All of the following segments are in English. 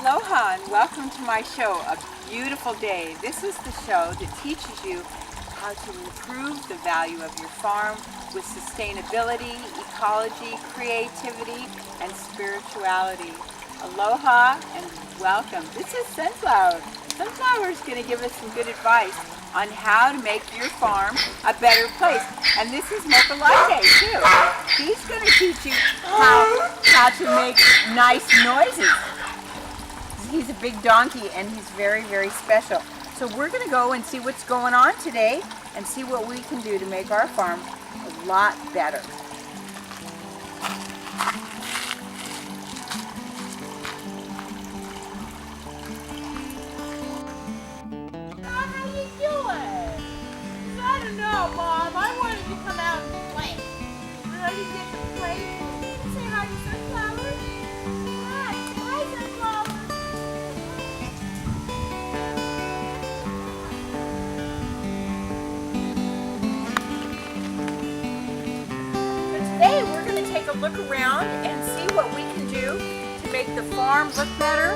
Aloha and welcome to my show, A Beautiful Day. This is the show that teaches you how to improve the value of your farm with sustainability, ecology, creativity, and spirituality. Aloha and welcome. This is Sunflower. Sunflower is going to give us some good advice on how to make your farm a better place. And this is Mocha Latte too. He's going to teach you how to make nice noises. He's a big donkey and he's very, very special. So we're going to go and see what's going on today and see what we can do to make our farm a lot better. How you doing? I don't know, Mom. I wanted to come out and play. But I didn't get to play. Say hi to Sunflower. Hi. Hi, Sunflower. Today we're going to take a look around and see what we can do to make the farm look better.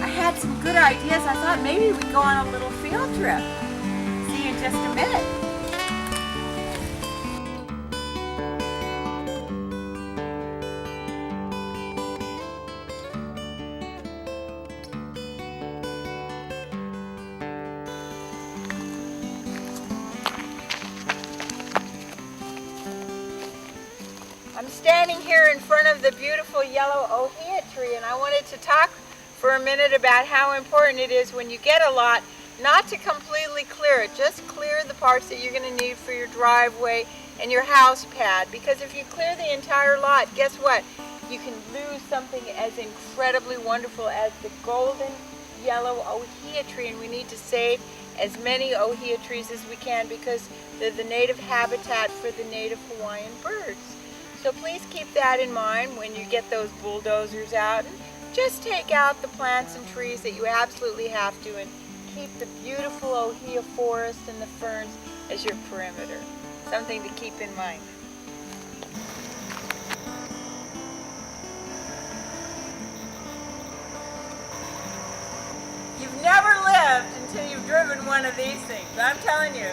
I had some good ideas. I thought maybe we'd go on a little field trip. See you in just a minute. I'm standing here in front of the beautiful yellow ohia tree, and I wanted to talk for a minute about how important it is when you get a lot not to completely clear it. Just clear the parts that you're going to need for your driveway and your house pad, because if you clear the entire lot, guess what? You can lose something as incredibly wonderful as the golden yellow ohia tree, and we need to save as many ohia trees as we can because they're the native habitat for the native Hawaiian birds. So please keep that in mind when you get those bulldozers out. And just take out the plants and trees that you absolutely have to and keep the beautiful ohia forest and the ferns as your perimeter. Something to keep in mind. You've never lived until you've driven one of these things. I'm telling you,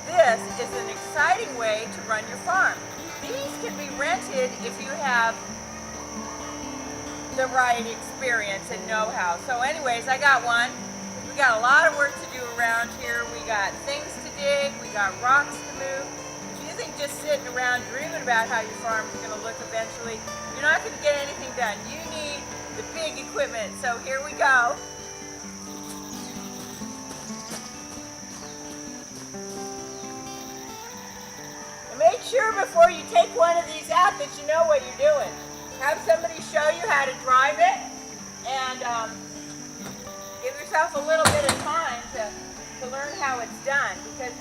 this is an exciting way to run your farm. These can be rented if you have the right experience and know-how. So anyways, I got one. We got a lot of work to do around here. We got things to dig. We got rocks to move. If you think just sitting around dreaming about how your farm is going to look eventually, you're not going to get anything done. You need the big equipment. So here we go. Make sure before you take one of these out that you know what you're doing. Have somebody show you how to drive it, and give yourself a little bit of time to learn how it's done, because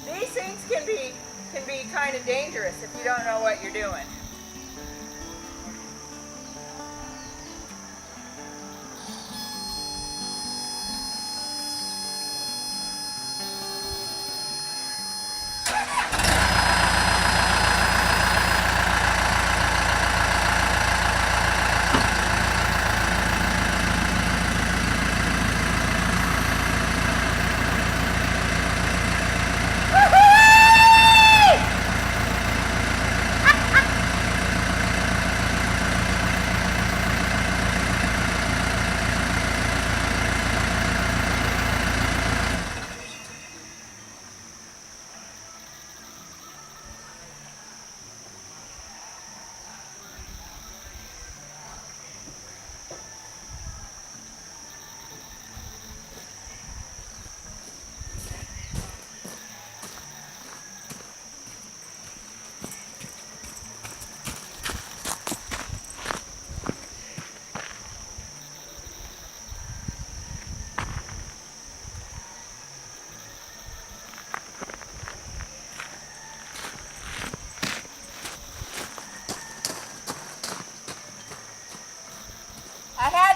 these things can be kind of dangerous if you don't know what you're doing.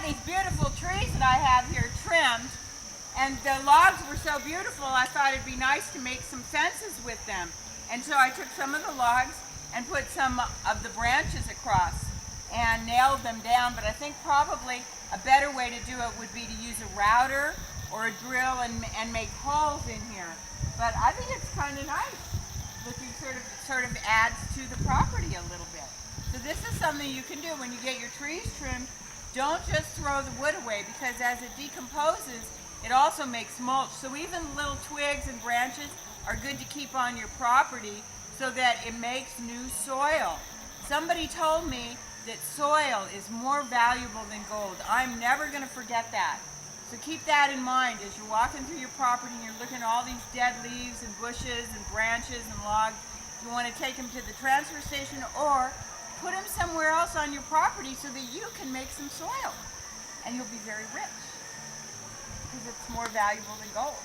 These beautiful trees that I have here trimmed, and the logs were so beautiful I thought it'd be nice to make some fences with them. And so I took some of the logs and put some of the branches across and nailed them down, but I think probably a better way way to do it would be to use a router or a drill and make holes in here. But I think it's kind of nice. Looking sort of adds to the property a little bit. So this is something you can do when you get your trees trimmed. Don't just throw the wood away, because as it decomposes, it also makes mulch. So even little twigs and branches are good to keep on your property so that it makes new soil. Somebody told me that soil is more valuable than gold. I'm never going to forget that. So keep that in mind as you're walking through your property and you're looking at all these dead leaves and bushes and branches and logs. You want to take them to the transfer station or put them somewhere else on your property so that you can make some soil. And you'll be very rich because it's more valuable than gold.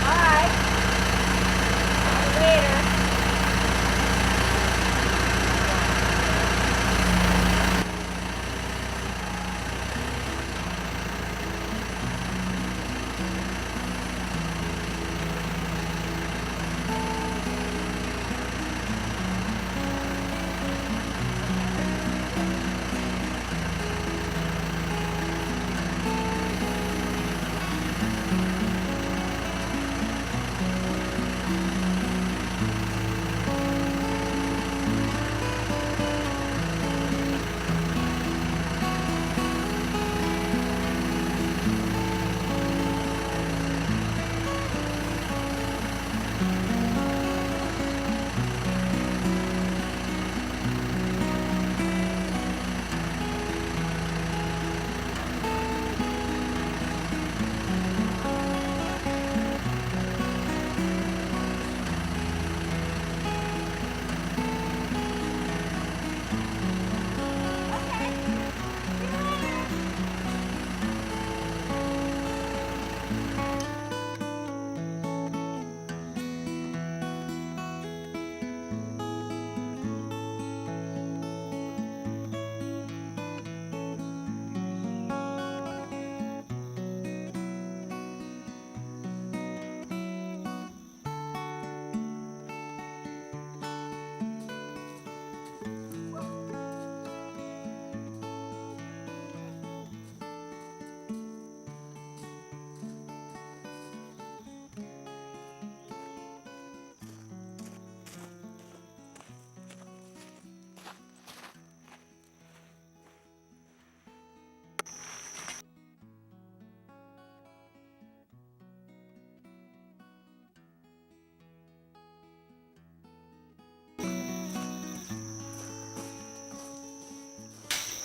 Bye. See you later.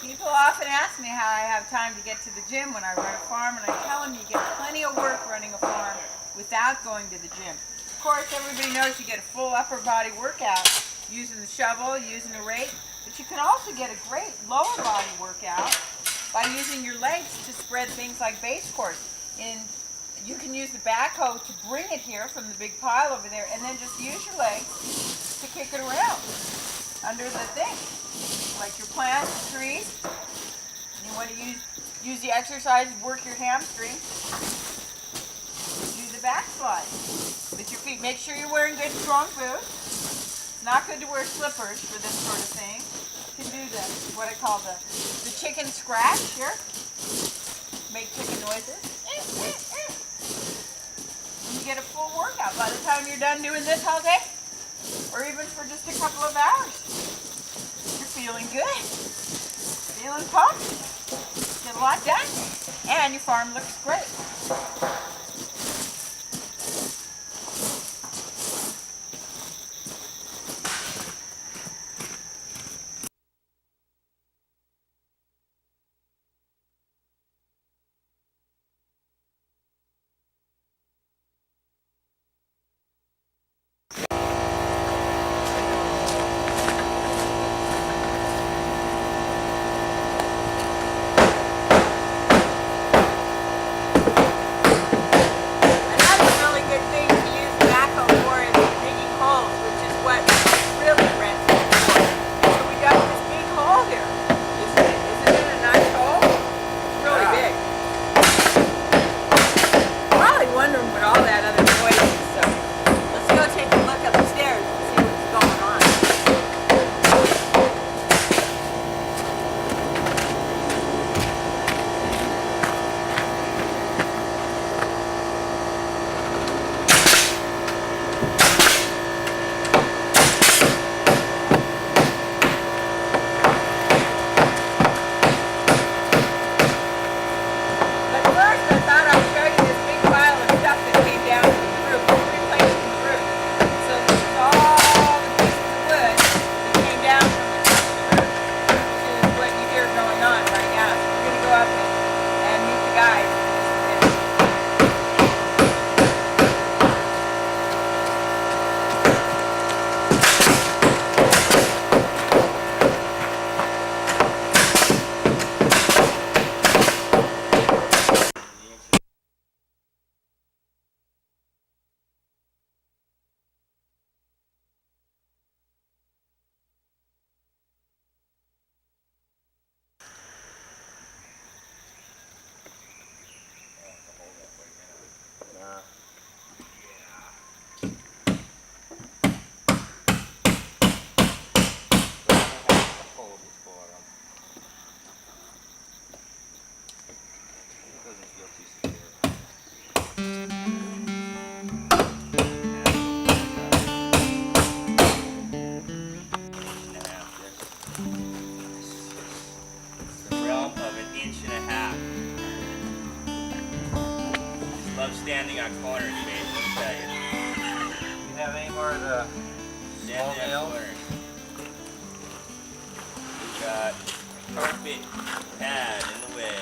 People often ask me how I have time to get to the gym when I run a farm, and I tell them you get plenty of work running a farm without going to the gym. Of course, everybody knows you get a full upper body workout using the shovel, using the rake, but you can also get a great lower body workout by using your legs to spread things like base course. And you can use the backhoe to bring it here from the big pile over there, and then just use your legs to kick it around under the thing, like your plants, trees. You want to use the exercise, work your hamstrings. Do the backslide with your feet. Make sure you're wearing good, strong boots. It's not good to wear slippers for this sort of thing. You can do what I call the chicken scratch here. Make chicken noises. And you get a full workout by the time you're done doing this all day, or even for just a couple of hours. You're feeling good, feeling pumped, get a lot done, and your farm looks great. love standing on corners, mate. Let me tell you. You have any more of the small Standing on nails? corners. We got carpet pad in the way.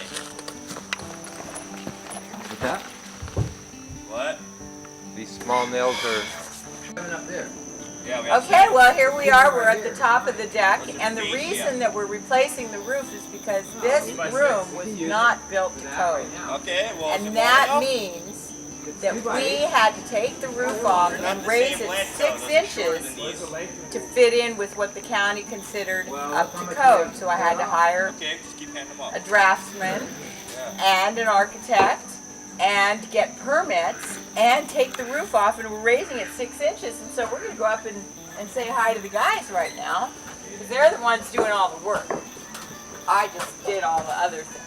With that? What? These small nails are coming up there. Yeah, we have Okay, some- well here we are, we're at the top of the deck, What's and the the base, reason yeah. that we're replacing the roof is because this room was not built to code. Okay, well, And that means that we had to take the roof off and raise it 6 inches to fit in with what the county considered up to code. So I had to hire Okay, just keep handing them off. a draftsman and an architect and get permits and take the roof off, and we're raising it 6 inches, and so we're going to go up and say hi to the guys right now, because they're the ones doing all the work. I just did all the other things.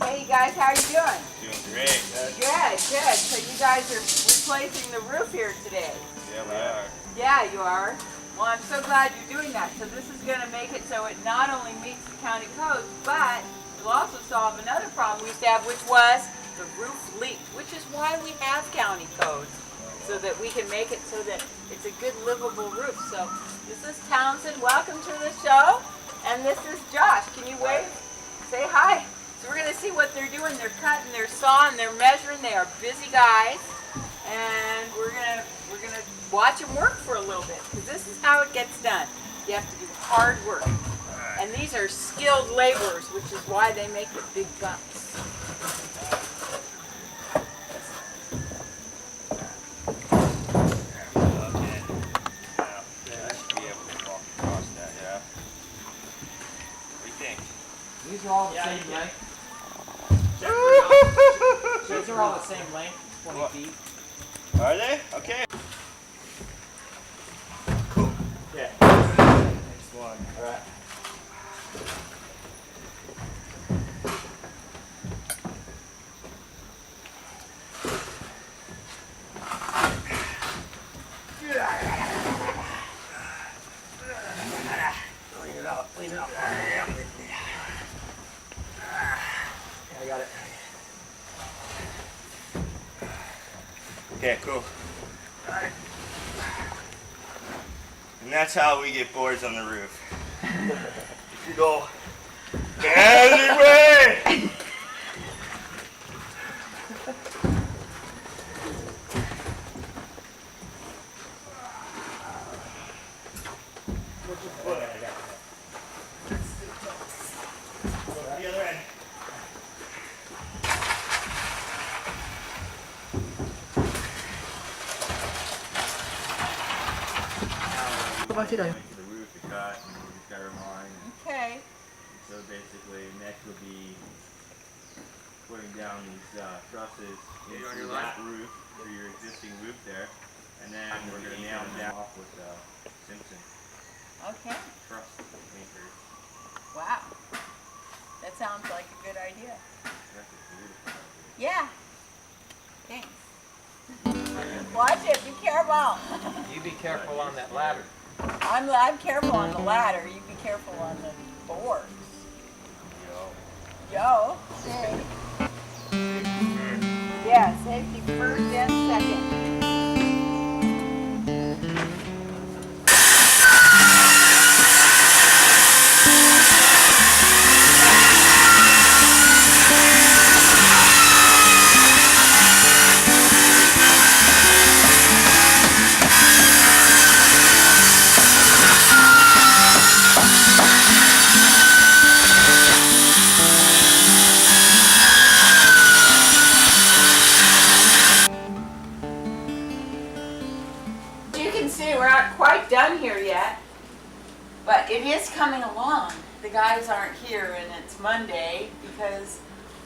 Hey guys, how are you doing? Doing great. Good. So you guys are replacing the roof here today. Yeah, we are. Yeah, you are. Well, I'm so glad you're doing that. So this is going to make it so it not only meets the county codes, but it'll also solve another problem we used to have, which was the roof leaked, which is why we have county codes, so that we can make it so that it's a good livable roof. So this is Townsend. Welcome to the show. And this is Josh. Can you wave? Say hi. So we're going to see what they're doing. They're cutting, they're sawing, they're measuring. They are busy guys. And we're gonna watch them work for a little bit, because this is how it gets done. You have to do hard work. And these are skilled laborers, which is why they make the big bucks. Okay. Yeah, I should be able to walk across that, yeah. What do you think? These are all the same length. These are all the same length, 20 What? feet. Are they? Okay. Yeah. Next one. All right. Lean it up. Yeah, I got it. Okay, cool. And that's how we get boards on the roof. If you go anyway. The other end. The roof is cut and we just got our line. Okay. So basically, next would be putting down these trusses into that roof for your existing roof there, and then we're going to nail them down off with Simpson Okay. truss anchors. Wow. That sounds like a good idea. That's a beautiful idea. Yeah. Thanks. Watch it. Be careful. You be careful on that ladder. I'm careful on the ladder. You be careful on the boards. Yo. Hey. Yeah, safety first and second. You can see we're not quite done here yet, but it is coming along. The guys aren't here and it's Monday because,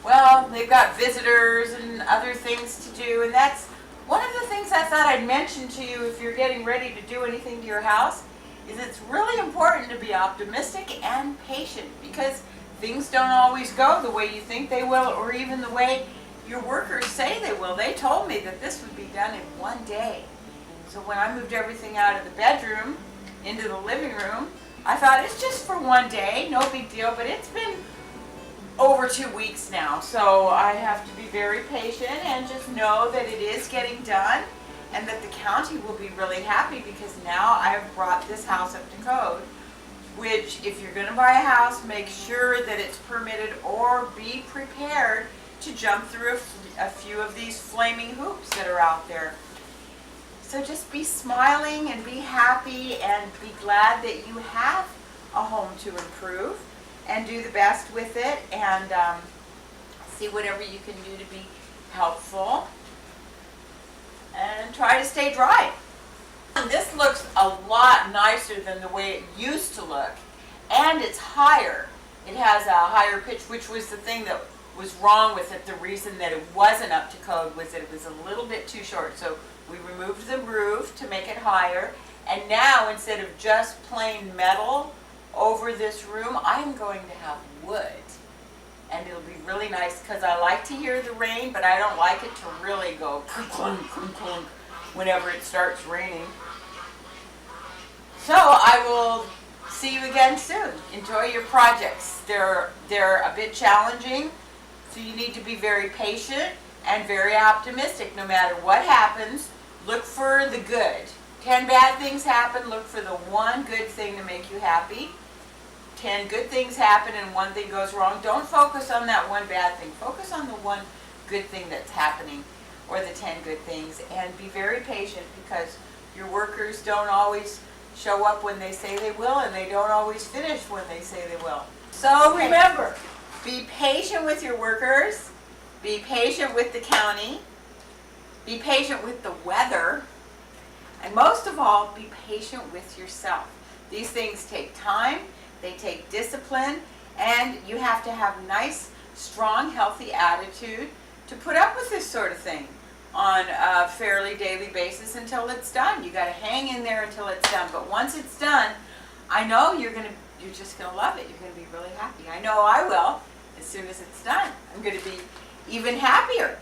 well, they've got visitors and other things to do, and that's one of the things I thought I'd mention to you if you're getting ready to do anything to your house, is it's really important to be optimistic and patient, because things don't always go the way you think they will, or even the way your workers say they will. They told me that this would be done in one day. So when I moved everything out of the bedroom into the living room, I thought it's just for one day, no big deal, but it's been over 2 weeks now. So I have to be very patient and just know that it is getting done and that the county will be really happy because now I've brought this house up to code, which if you're going to buy a house, make sure that it's permitted or be prepared to jump through a few of these flaming hoops that are out there. So just be smiling and be happy and be glad that you have a home to improve and do the best with it and see whatever you can do to be helpful and try to stay dry. And this looks a lot nicer than the way it used to look, and it's higher. It has a higher pitch, which was the thing that was wrong with it. The reason that it wasn't up to code was that it was a little bit too short. So we removed the roof to make it higher, and now instead of just plain metal over this room, I'm going to have wood. And it'll be really nice because I like to hear the rain, but I don't like it to really go clunk, clunk, clunk whenever it starts raining. So I will see you again soon. Enjoy your projects. They're a bit challenging, so you need to be very patient and very optimistic. No matter what happens, look for the good. 10 bad things happen, look for the one good thing to make you happy. 10 good things happen and one thing goes wrong. Don't focus on that one bad thing. Focus on the one good thing that's happening, or the 10 good things, and be very patient because your workers don't always show up when they say they will, and they don't always finish when they say they will. So remember, be patient with your workers, be patient with the county, be patient with the weather, and most of all, be patient with yourself. These things take time. They take discipline, and you have to have a nice, strong, healthy attitude to put up with this sort of thing on a fairly daily basis until it's done. You got to hang in there until it's done. But once it's done, I know you're just gonna love it. You're gonna be really happy. I know I will. As soon as it's done, I'm going to be even happier.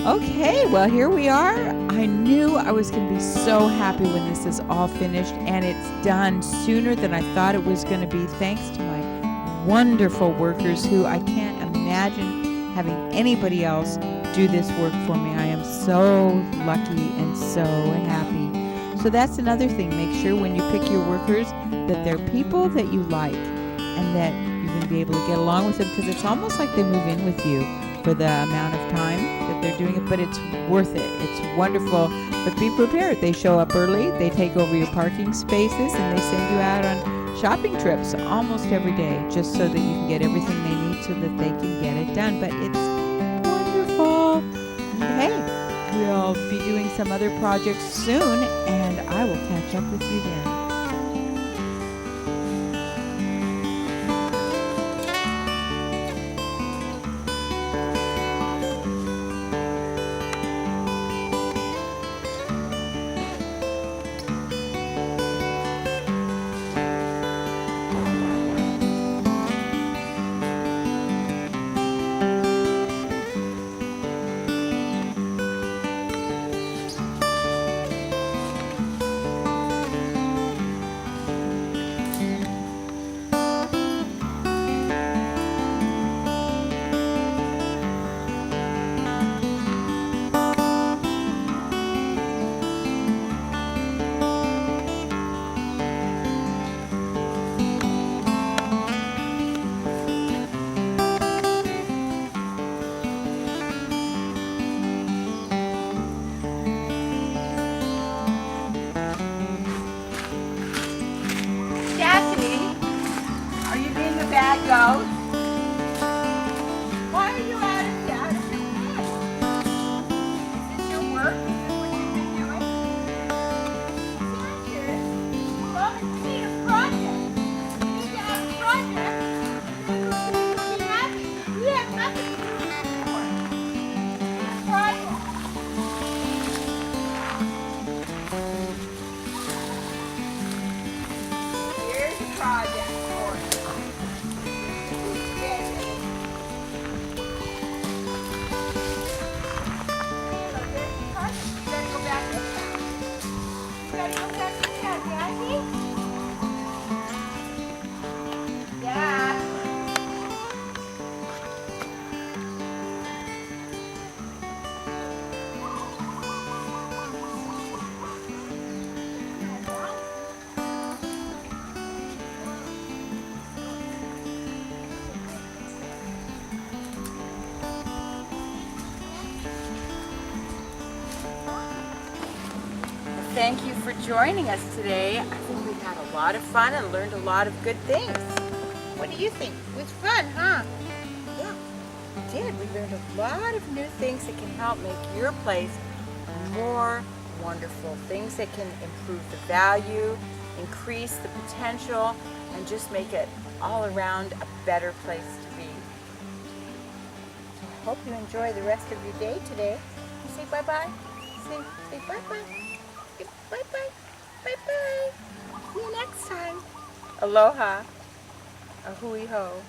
Okay, well, here we are. I knew I was going to be so happy when this is all finished, and it's done sooner than I thought it was going to be, thanks to my wonderful workers who I can't imagine having anybody else do this work for me. I am so lucky and so happy. So that's another thing. Make sure when you pick your workers that they're people that you like and that you're going to be able to get along with them, because it's almost like they move in with you for the amount of time that they're doing it, but it's worth it. It's wonderful. But be prepared. They show up early, they take over your parking spaces, and they send you out on shopping trips almost every day just so that you can get everything they need so that they can get it done. But it's wonderful. And hey, we'll be doing some other projects soon, and I will catch up with you then. thank you for joining us today. I think we had a lot of fun and learned a lot of good things. What do you think? It was fun, huh? Yeah, we did. We learned a lot of new things that can help make your place more wonderful. Things that can improve the value, increase the potential, and just make it all around a better place to be. So I hope you enjoy the rest of your day today. Say bye-bye. Say bye-bye. Bye-bye. Bye-bye. See you next time. Aloha. A hui ho.